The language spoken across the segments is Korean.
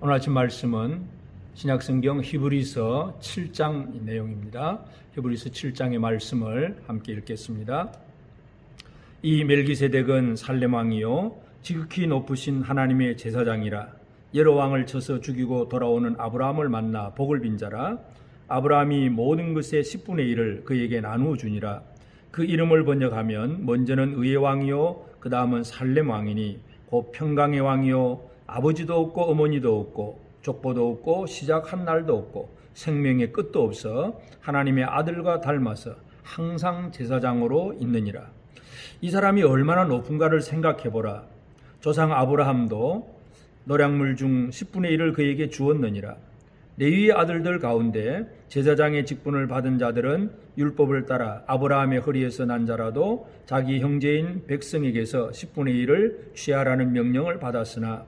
오늘 아침 말씀은 신약성경 히브리서 7장 내용입니다. 히브리서 7장의 말씀을 함께 읽겠습니다. 이 멜기세덱은 살렘 왕이요 지극히 높으신 하나님의 제사장이라. 여러 왕을 쳐서 죽이고 돌아오는 아브라함을 만나 복을 빈 자라. 아브라함이 모든 것의 10분의 1을 그에게 나누어 주니라. 그 이름을 번역하면 먼저는 의의 왕이요 그 다음은 살렘 왕이니 곧 평강의 왕이요 아버지도 없고 어머니도 없고 족보도 없고 시작한 날도 없고 생명의 끝도 없어 하나님의 아들과 닮아서 항상 제사장으로 있느니라. 이 사람이 얼마나 높은가를 생각해보라. 조상 아브라함도 노량물 중 10분의 1을 그에게 주었느니라. 레위의 아들들 가운데 제사장의 직분을 받은 자들은 율법을 따라 아브라함의 허리에서 난 자라도 자기 형제인 백성에게서 10분의 1을 취하라는 명령을 받았으나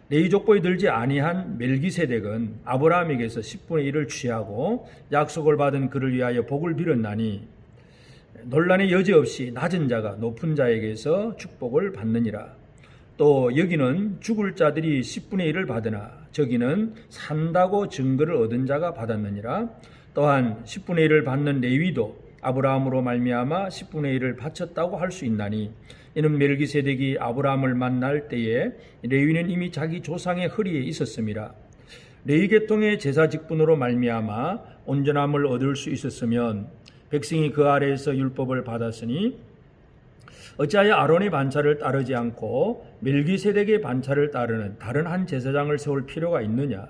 레위 족보에 들지 아니한 멜기세덱은 아브라함에게서 10분의 1을 취하고 약속을 받은 그를 위하여 복을 빌었나니 논란의 여지 없이 낮은 자가 높은 자에게서 축복을 받느니라. 또 여기는 죽을 자들이 10분의 1을 받으나 저기는 산다고 증거를 얻은 자가 받았느니라. 또한 10분의 1을 받는 레위도 아브라함으로 말미암아 10분의 1을 바쳤다고 할 수 있나니 이는 멜기세덱이 아브라함을 만날 때에 레위는 이미 자기 조상의 허리에 있었음이라. 레위 계통의 제사 직분으로 말미암아 온전함을 얻을 수 있었으면 백성이 그 아래에서 율법을 받았으니 어찌하여 아론의 반차를 따르지 않고 멜기세덱의 반차를 따르는 다른 한 제사장을 세울 필요가 있느냐.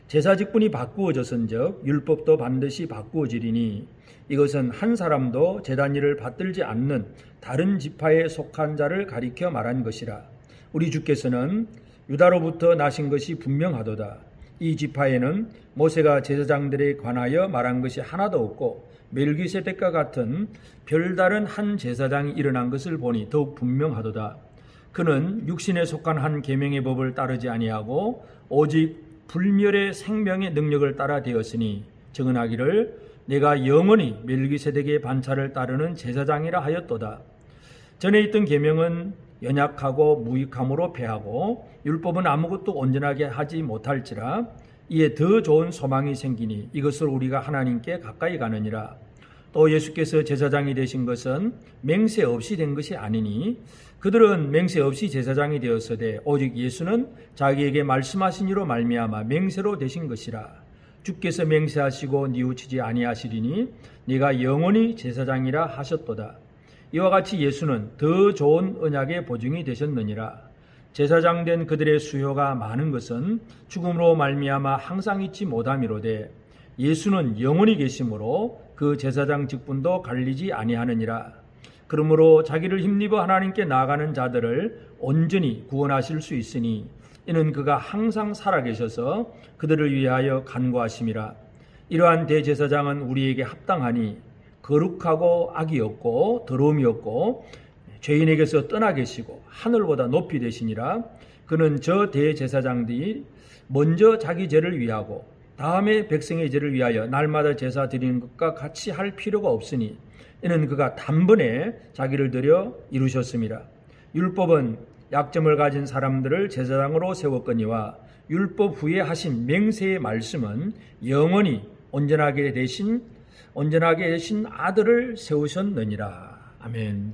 제사 직분이 바꾸어졌은즉 율법도 반드시 바꾸어지리니 이것은 한 사람도 제단 일을 받들지 않는 다른 지파에 속한 자를 가리켜 말한 것이라. 우리 주께서는 유다로부터 나신 것이 분명하도다. 이 지파에는 모세가 제사장들에 관하여 말한 것이 하나도 없고 멜기세덱과 같은 별다른 한 제사장이 일어난 것을 보니 더욱 분명하도다. 그는 육신에 속한 한 계명의 법을 따르지 아니하고 오직 불멸의 생명의 능력을 따라 되었으니 증언하기를 내가 영원히 멜기세덱의 반차를 따르는 제사장이라 하였도다. 전에 있던 계명은 연약하고 무익함으로 패하고 율법은 아무것도 온전하게 하지 못할지라. 이에 더 좋은 소망이 생기니 이것을 우리가 하나님께 가까이 가느니라. 또 예수께서 제사장이 되신 것은 맹세 없이 된 것이 아니니 그들은 맹세 없이 제사장이 되었으되 오직 예수는 자기에게 말씀하신 이로 말미암아 맹세로 되신 것이라. 주께서 맹세하시고 뉘우치지 아니하시리니 네가 영원히 제사장이라 하셨도다. 이와 같이 예수는 더 좋은 언약의 보증이 되셨느니라. 제사장 된 그들의 수요가 많은 것은 죽음으로 말미암아 항상 있지 못함이로되 예수는 영원히 계심으로 그 제사장 직분도 갈리지 아니하느니라. 그러므로 자기를 힘입어 하나님께 나아가는 자들을 온전히 구원하실 수 있으니 이는 그가 항상 살아계셔서 그들을 위하여 간구하심이라. 이러한 대제사장은 우리에게 합당하니 거룩하고 악이 없고 더러움이 없고 죄인에게서 떠나 계시고 하늘보다 높이 되시니라. 그는 저 대제사장들이 먼저 자기 죄를 위하고 다음에 백성의 죄를 위하여 날마다 제사 드리는 것과 같이 할 필요가 없으니 이는 그가 단번에 자기를 들여 이루셨음이라. 율법은 약점을 가진 사람들을 제사장으로 세웠거니와 율법 후에 하신 맹세의 말씀은 영원히 온전하게 되신 아들을 세우셨느니라. 아멘.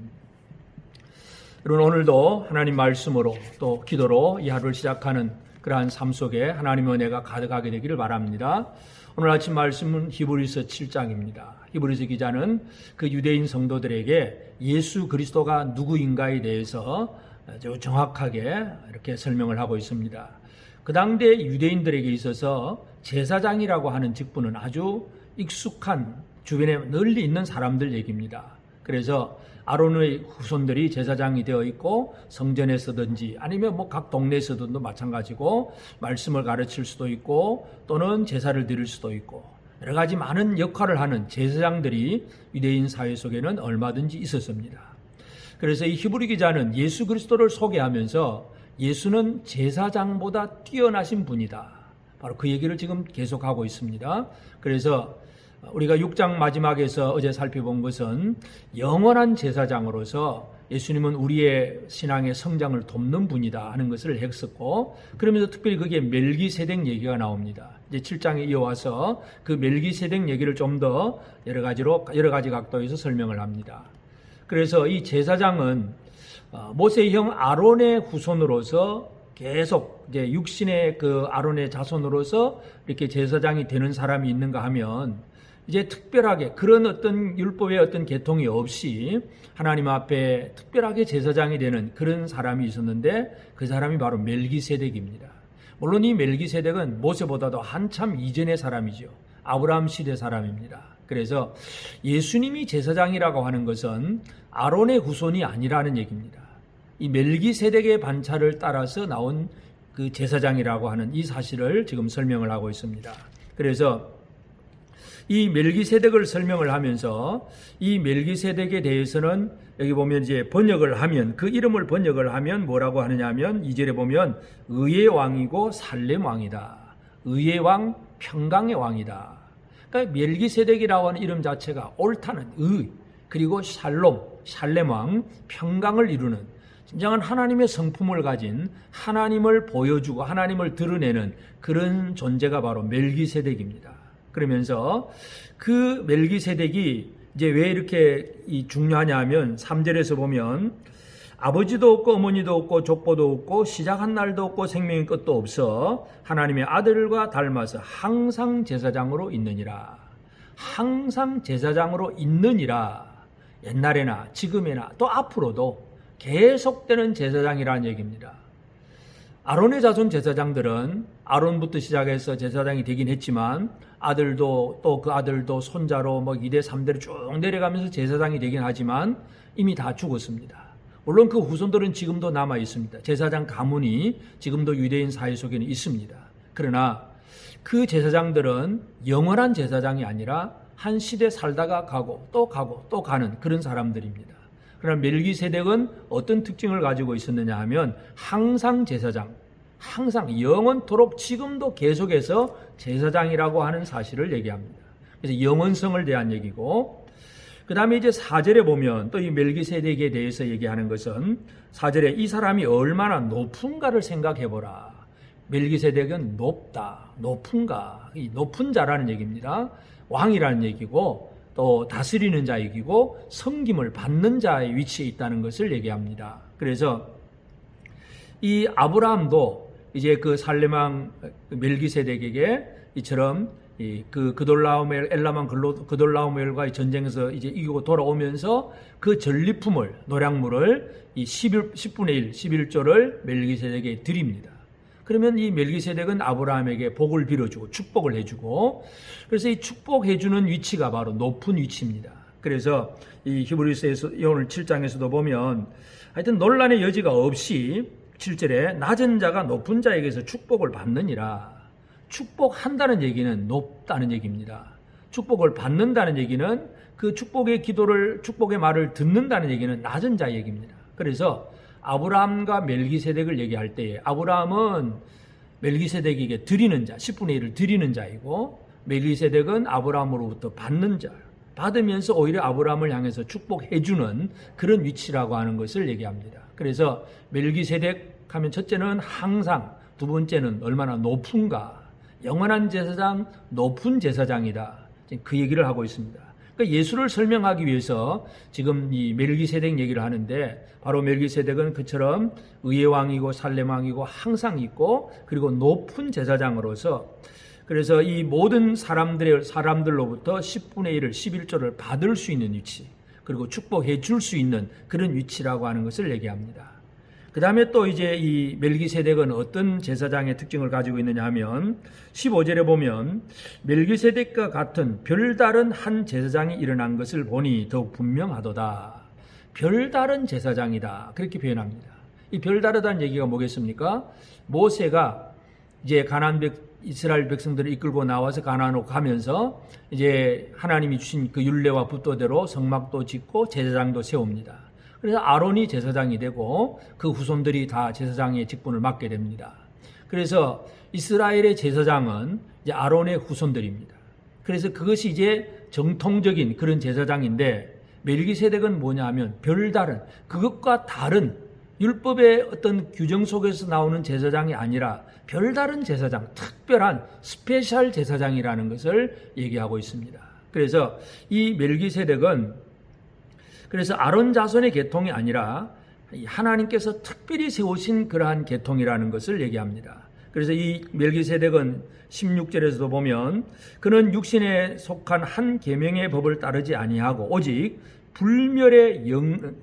여러분, 오늘도 하나님 말씀으로 또 기도로 이 하루를 시작하는 그러한 삶 속에 하나님의 은혜가 가득하게 되기를 바랍니다. 오늘 아침 말씀은 히브리서 7장입니다. 히브리서 기자는 그 유대인 성도들에게 예수 그리스도가 누구인가에 대해서 아주 정확하게 이렇게 설명을 하고 있습니다. 그 당대 유대인들에게 있어서 제사장이라고 하는 직분은 아주 익숙한 주변에 널리 있는 사람들 얘기입니다. 그래서 아론의 후손들이 제사장이 되어 있고 성전에서든지 아니면 각 동네에서도 마찬가지고 말씀을 가르칠 수도 있고 또는 제사를 드릴 수도 있고 여러 가지 많은 역할을 하는 제사장들이 유대인 사회 속에는 얼마든지 있었습니다. 그래서 이 히브리 기자는 예수 그리스도를 소개하면서 예수는 제사장보다 뛰어나신 분이다. 바로 그 얘기를 지금 계속하고 있습니다. 그래서 우리가 6장 마지막에서 어제 살펴본 것은 영원한 제사장으로서 예수님은 우리의 신앙의 성장을 돕는 분이다 하는 것을 했었고, 그러면서 특별히 거기에 멜기세덱 얘기가 나옵니다. 이제 7장에 이어와서 그 멜기세덱 얘기를 좀 더 여러 가지 각도에서 설명을 합니다. 그래서 이 제사장은 모세의 형 아론의 후손으로서 계속 이제 육신의 그 아론의 자손으로서 이렇게 제사장이 되는 사람이 있는가 하면, 이제 특별하게 그런 어떤 율법의 어떤 계통이 없이 하나님 앞에 특별하게 제사장이 되는 그런 사람이 있었는데, 그 사람이 바로 멜기세덱입니다. 물론 이 멜기세덱은 모세보다도 한참 이전의 사람이죠. 아브라함 시대 사람입니다. 그래서 예수님이 제사장이라고 하는 것은 아론의 후손이 아니라는 얘기입니다. 이 멜기세덱의 반차를 따라서 나온 그 제사장이라고 하는 이 사실을 지금 설명을 하고 있습니다. 그래서 이 멜기세덱을 설명을 하면서 이 멜기세덱에 대해서는 여기 보면 이제 번역을 하면, 그 이름을 번역을 하면 뭐라고 하느냐 하면 2절에 보면 의의 왕이고 살렘 왕이다. 의의 왕, 평강의 왕이다. 그러니까 멜기세덱이라고 하는 이름 자체가 옳다는 의, 그리고 살렘 왕, 평강을 이루는 진정한 하나님의 성품을 가진, 하나님을 보여주고 하나님을 드러내는 그런 존재가 바로 멜기세덱입니다. 그러면서 그 멜기세덱이 이제 왜 이렇게 중요하냐 하면 3절에서 보면 아버지도 없고 어머니도 없고 족보도 없고 시작한 날도 없고 생명의 끝도 없어 하나님의 아들과 닮아서 항상 제사장으로 있느니라. 항상 제사장으로 있느니라. 옛날에나 지금이나 또 앞으로도 계속되는 제사장이라는 얘기입니다. 아론의 자손 제사장들은 아론부터 시작해서 제사장이 되긴 했지만 아들도 또 그 아들도 손자로 2대 3대로 쭉 내려가면서 제사장이 되긴 하지만 이미 다 죽었습니다. 물론 그 후손들은 지금도 남아 있습니다. 제사장 가문이 지금도 유대인 사회 속에는 있습니다. 그러나 그 제사장들은 영원한 제사장이 아니라 한 시대 살다가 가고 또 가는 그런 사람들입니다. 그러나 멜기세덱은 어떤 특징을 가지고 있었느냐 하면 항상 제사장, 항상 영원토록 지금도 계속해서 제사장이라고 하는 사실을 얘기합니다. 그래서 영원성을 대한 얘기고, 그 다음에 이제 4절에 보면 또 이 멜기세덱에 대해서 얘기하는 것은 4절에 이 사람이 얼마나 높은가를 생각해보라. 멜기세덱은 높다, 높은가, 이 높은 자라는 얘기입니다. 왕이라는 얘기고 또 다스리는 자이고 섬김을 받는 자의 위치에 있다는 것을 얘기합니다. 그래서 이 아브라함도 이제 그 살렘왕 멜기세덱에게 이처럼 그 그돌라오멜 엘라만 그돌라오멜과의 전쟁에서 이제 이기고 돌아오면서 그 전리품을 노량물을 이 10분의 1, 11조를 멜기세덱에게 드립니다. 그러면 이 멜기세덱은 아브라함에게 복을 빌어주고 축복을 해주고, 그래서 이 축복해주는 위치가 바로 높은 위치입니다. 그래서 이 히브리서에서 오늘 7장에서도 보면 하여튼 논란의 여지가 없이 7절에 낮은 자가 높은 자에게서 축복을 받느니라. 축복한다는 얘기는 높다는 얘기입니다. 축복을 받는다는 얘기는 그 축복의 말을 듣는다는 얘기는 낮은 자 얘기입니다. 그래서 아브라함과 멜기세덱을 얘기할 때에 아브라함은 멜기세덱에게 드리는 자, 10분의 1을 드리는 자이고, 멜기세덱은 아브라함으로부터 받는 자, 받으면서 오히려 아브라함을 향해서 축복해주는 그런 위치라고 하는 것을 얘기합니다. 그래서 멜기세덱 하면 첫째는 항상, 두 번째는 얼마나 높은가, 영원한 제사장, 높은 제사장이다. 그 얘기를 하고 있습니다. 그러니까 예수를 설명하기 위해서 지금 이 멜기세덱 얘기를 하는데, 바로 멜기세덱은 그처럼 의의 왕이고 살렘 왕이고 항상 있고, 그리고 높은 제사장으로서, 그래서 이 모든 사람들로부터 10분의 1을 11조를 받을 수 있는 위치, 그리고 축복해 줄 수 있는 그런 위치라고 하는 것을 얘기합니다. 그 다음에 또 이제 이 멜기세덱은 어떤 제사장의 특징을 가지고 있느냐 하면 15절에 보면 멜기세덱과 같은 별다른 한 제사장이 일어난 것을 보니 더욱 분명하도다. 별다른 제사장이다. 그렇게 표현합니다. 이 별다르다는 얘기가 뭐겠습니까? 모세가 이제 이스라엘 백성들을 이끌고 나와서 가나안으로 가면서 이제 하나님이 주신 그 율례와 붓도대로 성막도 짓고 제사장도 세웁니다. 그래서 아론이 제사장이 되고 그 후손들이 다 제사장의 직분을 맡게 됩니다. 그래서 이스라엘의 제사장은 이제 아론의 후손들입니다. 그래서 그것이 이제 정통적인 그런 제사장인데, 멜기세덱은 뭐냐 하면 별다른, 그것과 다른 율법의 어떤 규정 속에서 나오는 제사장이 아니라 별다른 제사장, 특별한 스페셜 제사장이라는 것을 얘기하고 있습니다. 그래서 이 멜기세덱은 그래서 아론 자손의 계통이 아니라 하나님께서 특별히 세우신 그러한 계통이라는 것을 얘기합니다. 그래서 이 멜기세덱은 16절에서도 보면 그는 육신에 속한 한 계명의 법을 따르지 아니하고 오직 불멸의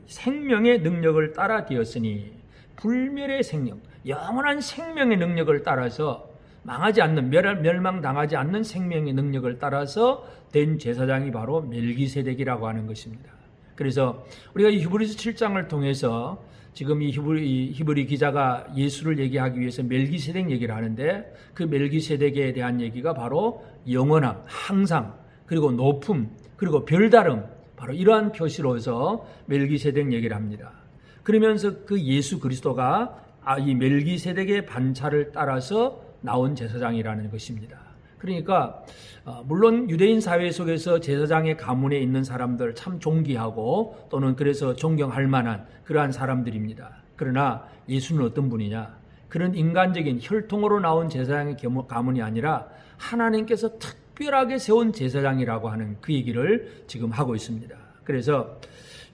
생명의 능력을 따라 되었으니, 불멸의 생명, 영원한 생명의 능력을 따라서 망하지 않는, 멸망당하지 않는 생명의 능력을 따라서 된 제사장이 바로 멜기세덱이라고 하는 것입니다. 그래서 우리가 이 히브리서 7장을 통해서 지금 이 히브리 기자가 예수를 얘기하기 위해서 멜기세덱 얘기를 하는데, 그 멜기세덱에 대한 얘기가 바로 영원함, 항상, 그리고 높음, 그리고 별다름, 바로 이러한 표시로서 멜기세덱 얘기를 합니다. 그러면서 그 예수 그리스도가 이 멜기세덱의 반차를 따라서 나온 제사장이라는 것입니다. 그러니까 물론 유대인 사회 속에서 제사장의 가문에 있는 사람들 참 존귀하고 또는 그래서 존경할 만한 그러한 사람들입니다. 그러나 예수는 어떤 분이냐? 그런 인간적인 혈통으로 나온 제사장의 가문이 아니라 하나님께서 특별하게 세운 제사장이라고 하는 그 얘기를 지금 하고 있습니다. 그래서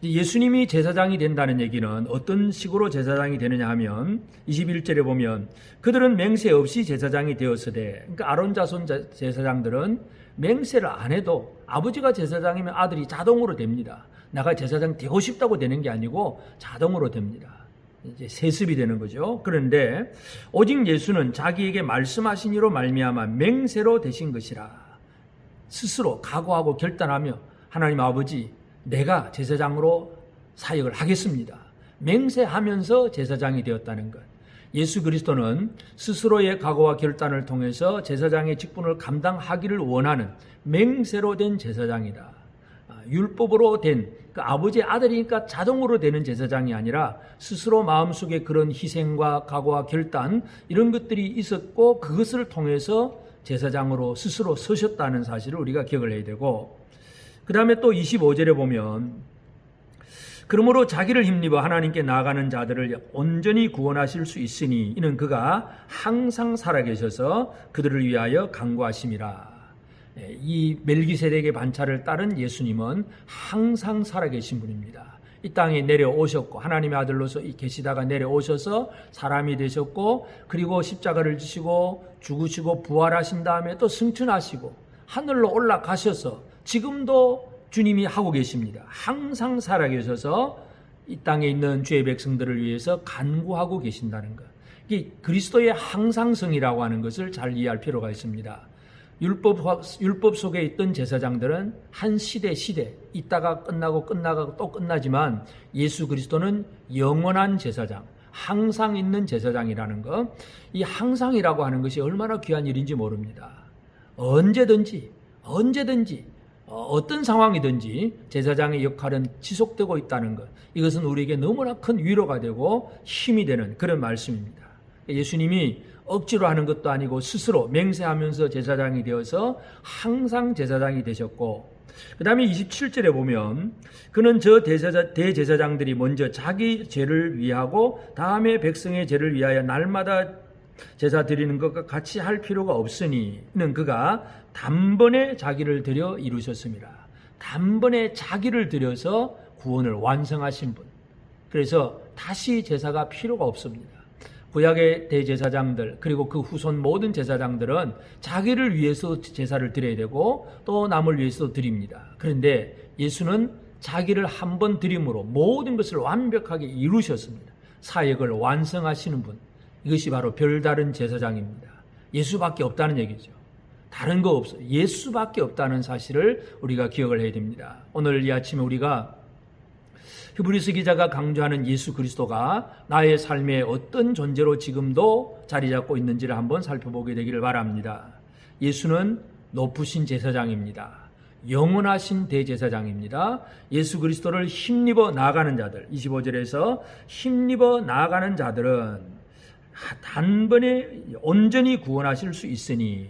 예수님이 제사장이 된다는 얘기는 어떤 식으로 제사장이 되느냐 하면 21절에 보면 그들은 맹세 없이 제사장이 되었으되, 그러니까 아론 자손 제사장들은 맹세를 안 해도 아버지가 제사장이면 아들이 자동으로 됩니다. 내가 제사장 되고 싶다고 되는 게 아니고 자동으로 됩니다. 이제 세습이 되는 거죠. 그런데 오직 예수는 자기에게 말씀하신 이로 말미암아 맹세로 되신 것이라, 스스로 각오하고 결단하며 하나님 아버지, 내가 제사장으로 사역을 하겠습니다, 맹세하면서 제사장이 되었다는 것. 예수 그리스도는 스스로의 각오와 결단을 통해서 제사장의 직분을 감당하기를 원하는 맹세로 된 제사장이다. 율법으로 된 그 아버지의 아들이니까 자동으로 되는 제사장이 아니라 스스로 마음속에 그런 희생과 각오와 결단, 이런 것들이 있었고 그것을 통해서 제사장으로 스스로 서셨다는 사실을 우리가 기억을 해야 되고, 그 다음에 또 25절에 보면 그러므로 자기를 힘입어 하나님께 나아가는 자들을 온전히 구원하실 수 있으니 이는 그가 항상 살아계셔서 그들을 위하여 간구하심이라. 이 멜기세덱의 반차를 따른 예수님은 항상 살아계신 분입니다. 이 땅에 내려오셨고 하나님의 아들로서 계시다가 내려오셔서 사람이 되셨고, 그리고 십자가를 지시고 죽으시고 부활하신 다음에 또 승천하시고 하늘로 올라가셔서 지금도 주님이 하고 계십니다. 항상 살아계셔서 이 땅에 있는 주의 백성들을 위해서 간구하고 계신다는 것. 이게 그리스도의 항상성이라고 하는 것을 잘 이해할 필요가 있습니다. 율법 속에 있던 제사장들은 한 시대 있다가 끝나고 또 끝나지만 예수 그리스도는 영원한 제사장, 항상 있는 제사장이라는 것. 이 항상이라고 하는 것이 얼마나 귀한 일인지 모릅니다. 언제든지 어떤 상황이든지 제사장의 역할은 지속되고 있다는 것. 이것은 우리에게 너무나 큰 위로가 되고 힘이 되는 그런 말씀입니다. 예수님이 억지로 하는 것도 아니고 스스로 맹세하면서 제사장이 되어서 항상 제사장이 되셨고, 그 다음에 27절에 보면 그는 저 대제사장들이 먼저 자기 죄를 위하고 다음에 백성의 죄를 위하여 날마다 제사 드리는 것과 같이 할 필요가 없으니 이는 그가 단번에 자기를 드려 이루셨습니다. 단번에 자기를 드려서 구원을 완성하신 분. 그래서 다시 제사가 필요가 없습니다. 구약의 대제사장들 그리고 그 후손 모든 제사장들은 자기를 위해서 제사를 드려야 되고 또 남을 위해서 드립니다. 그런데 예수는 자기를 한 번 드림으로 모든 것을 완벽하게 이루셨습니다. 사역을 완성하시는 분. 이것이 바로 별다른 제사장입니다. 예수밖에 없다는 얘기죠. 다른 거 없어요. 예수밖에 없다는 사실을 우리가 기억을 해야 됩니다. 오늘 이 아침에 우리가 히브리서 기자가 강조하는 예수 그리스도가 나의 삶에 어떤 존재로 지금도 자리 잡고 있는지를 한번 살펴보게 되기를 바랍니다. 예수는 높으신 제사장입니다. 영원하신 대제사장입니다. 예수 그리스도를 힘입어 나아가는 자들, 25절에서 힘입어 나아가는 자들은 단번에 온전히 구원하실 수 있으니,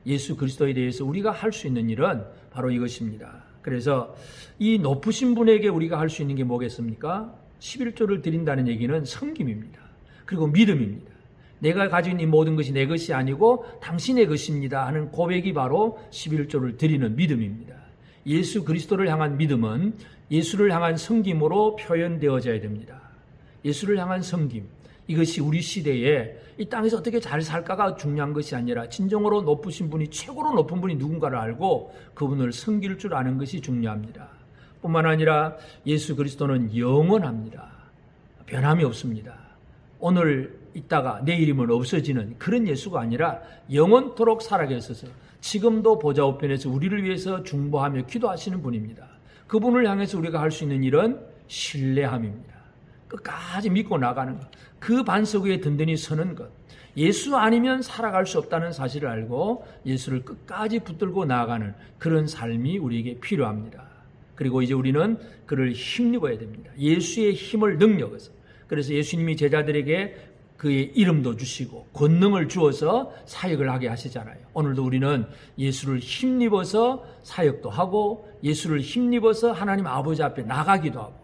예수 그리스도에 대해서 우리가 할 수 있는 일은 바로 이것입니다. 그래서 이 높으신 분에게 우리가 할 수 있는 게 뭐겠습니까? 11조를 드린다는 얘기는 섬김입니다. 그리고 믿음입니다. 내가 가지고 있는 모든 것이 내 것이 아니고 당신의 것입니다 하는 고백이 바로 11조를 드리는 믿음입니다. 예수 그리스도를 향한 믿음은 예수를 향한 섬김으로 표현되어져야 됩니다. 예수를 향한 섬김, 이것이 우리 시대에 이 땅에서 어떻게 잘 살까가 중요한 것이 아니라 진정으로 높으신 분이, 최고로 높은 분이 누군가를 알고 그분을 섬길 줄 아는 것이 중요합니다. 뿐만 아니라 예수 그리스도는 영원합니다. 변함이 없습니다. 오늘 있다가 내일이면 없어지는 그런 예수가 아니라 영원토록 살아계셔서 지금도 보좌 우편에서 우리를 위해서 중보하며 기도하시는 분입니다. 그분을 향해서 우리가 할 수 있는 일은 신뢰함입니다. 끝까지 믿고 나가는 것, 그 반석 위에 든든히 서는 것, 예수 아니면 살아갈 수 없다는 사실을 알고 예수를 끝까지 붙들고 나아가는 그런 삶이 우리에게 필요합니다. 그리고 이제 우리는 그를 힘입어야 됩니다. 예수의 힘을 능력해서. 그래서 예수님이 제자들에게 그의 이름도 주시고 권능을 주어서 사역을 하게 하시잖아요. 오늘도 우리는 예수를 힘입어서 사역도 하고 예수를 힘입어서 하나님 아버지 앞에 나가기도 하고,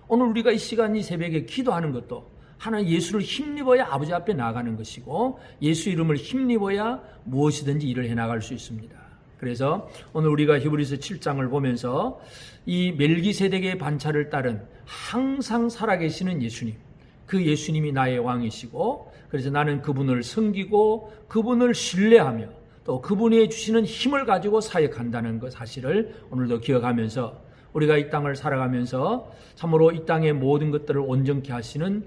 오늘 우리가 이 시간 이 새벽에 기도하는 것도 하나님 예수를 힘입어야 아버지 앞에 나가는 것이고, 예수 이름을 힘입어야 무엇이든지 일을 해나갈 수 있습니다. 그래서 오늘 우리가 히브리서 7장을 보면서 이 멜기세덱의 반차를 따른 항상 살아계시는 예수님, 그 예수님이 나의 왕이시고, 그래서 나는 그분을 섬기고 그분을 신뢰하며 또 그분이 주시는 힘을 가지고 사역한다는 그 사실을 오늘도 기억하면서 우리가 이 땅을 살아가면서 참으로 이 땅의 모든 것들을 온전케 하시는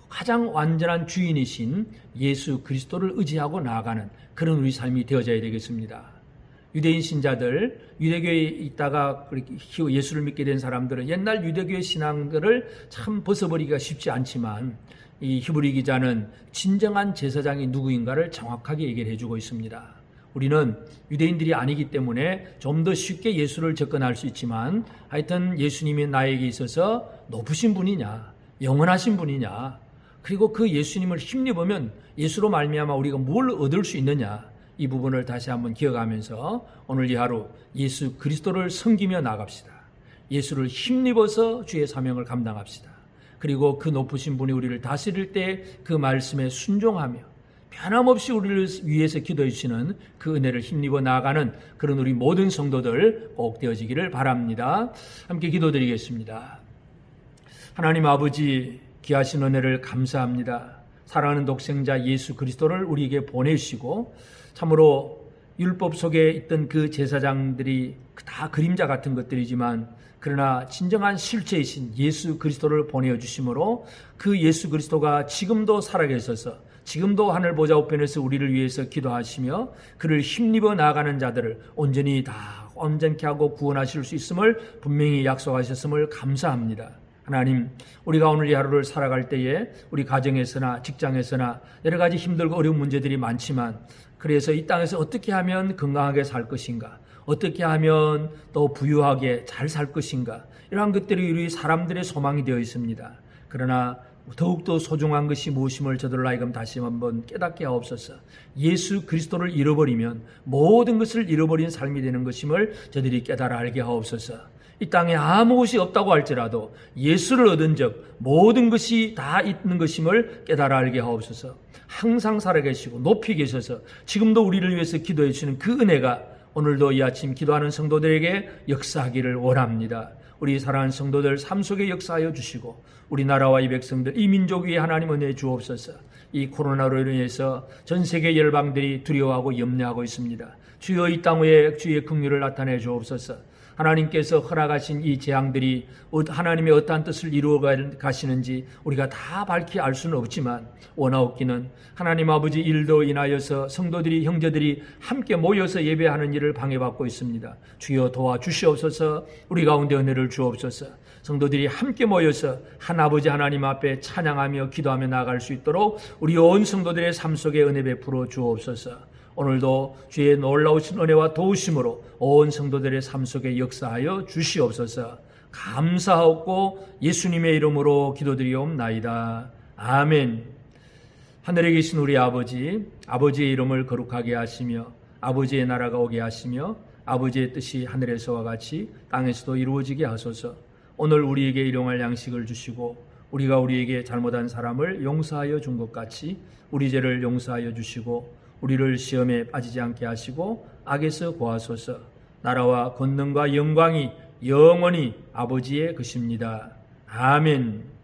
가장 완전한 주인이신 예수 그리스도를 의지하고 나아가는 그런 우리 삶이 되어져야 되겠습니다. 유대인 신자들, 유대교에 있다가 예수를 믿게 된 사람들은 옛날 유대교의 신앙들을 참 벗어버리기가 쉽지 않지만, 이 히브리 기자는 진정한 제사장이 누구인가를 정확하게 얘기를 해주고 있습니다. 우리는 유대인들이 아니기 때문에 좀 더 쉽게 예수를 접근할 수 있지만, 하여튼 예수님이 나에게 있어서 높으신 분이냐, 영원하신 분이냐, 그리고 그 예수님을 힘입으면 예수로 말미암아 우리가 뭘 얻을 수 있느냐, 이 부분을 다시 한번 기억하면서 오늘 이 하루 예수 그리스도를 섬기며 나갑시다. 예수를 힘입어서 주의 사명을 감당합시다. 그리고 그 높으신 분이 우리를 다스릴 때 그 말씀에 순종하며 변함없이 우리를 위해서 기도해 주시는 그 은혜를 힘입어 나아가는 그런 우리 모든 성도들 꼭 되어지기를 바랍니다. 함께 기도드리겠습니다. 하나님 아버지, 귀하신 은혜를 감사합니다. 사랑하는 독생자 예수 그리스도를 우리에게 보내주시고, 참으로 율법 속에 있던 그 제사장들이 다 그림자 같은 것들이지만, 그러나 진정한 실체이신 예수 그리스도를 보내주심으로 그 예수 그리스도가 지금도 살아계셔서 지금도 하늘 보좌 우편에서 우리를 위해서 기도하시며 그를 힘입어 나아가는 자들을 온전히 다 온전케 하고 구원하실 수 있음을 분명히 약속하셨음을 감사합니다. 하나님, 우리가 오늘 이 하루를 살아갈 때에 우리 가정에서나 직장에서나 여러 가지 힘들고 어려운 문제들이 많지만, 그래서 이 땅에서 어떻게 하면 건강하게 살 것인가, 어떻게 하면 또 부유하게 잘 살 것인가, 이러한 것들이 우리 사람들의 소망이 되어 있습니다. 그러나 더욱더 소중한 것이 무엇임을 저들을 하여금 다시 한번 깨닫게 하옵소서. 예수 그리스도를 잃어버리면 모든 것을 잃어버린 삶이 되는 것임을 저들이 깨달아 알게 하옵소서. 이 땅에 아무것이 없다고 할지라도 예수를 얻은 적 모든 것이 다 있는 것임을 깨달아 알게 하옵소서. 항상 살아계시고 높이 계셔서 지금도 우리를 위해서 기도해 주시는 그 은혜가 오늘도 이 아침 기도하는 성도들에게 역사하기를 원합니다. 우리 사랑하는 성도들 삶 속에 역사하여 주시고, 우리나라와 이 백성들, 이 민족 위에 하나님 은혜 주옵소서. 이 코로나로 인해서 전 세계 열방들이 두려워하고 염려하고 있습니다. 주여 이 땅 위에 주의 긍휼을 나타내 주옵소서. 하나님께서 허락하신 이 재앙들이 하나님의 어떠한 뜻을 이루어 가시는지 우리가 다 밝히 알 수는 없지만, 원하옵기는 하나님 아버지 일도 인하여서 성도들이, 형제들이 함께 모여서 예배하는 일을 방해받고 있습니다. 주여 도와주시옵소서. 우리 가운데 은혜를 주옵소서. 성도들이 함께 모여서 한 아버지 하나님 앞에 찬양하며 기도하며 나아갈 수 있도록 우리 온 성도들의 삶 속에 은혜 베풀어 주옵소서. 오늘도 주의 놀라우신 은혜와 도우심으로 온 성도들의 삶 속에 역사하여 주시옵소서. 감사하옵고 예수님의 이름으로 기도드리옵나이다. 아멘. 하늘에 계신 우리 아버지, 아버지의 이름을 거룩하게 하시며 아버지의 나라가 오게 하시며 아버지의 뜻이 하늘에서와 같이 땅에서도 이루어지게 하소서. 오늘 우리에게 일용할 양식을 주시고 우리가 우리에게 잘못한 사람을 용서하여 준 것 같이 우리 죄를 용서하여 주시고 우리를 시험에 빠지지 않게 하시고 악에서 구하소서. 나라와 권능과 영광이 영원히 아버지의 것입니다. 아멘.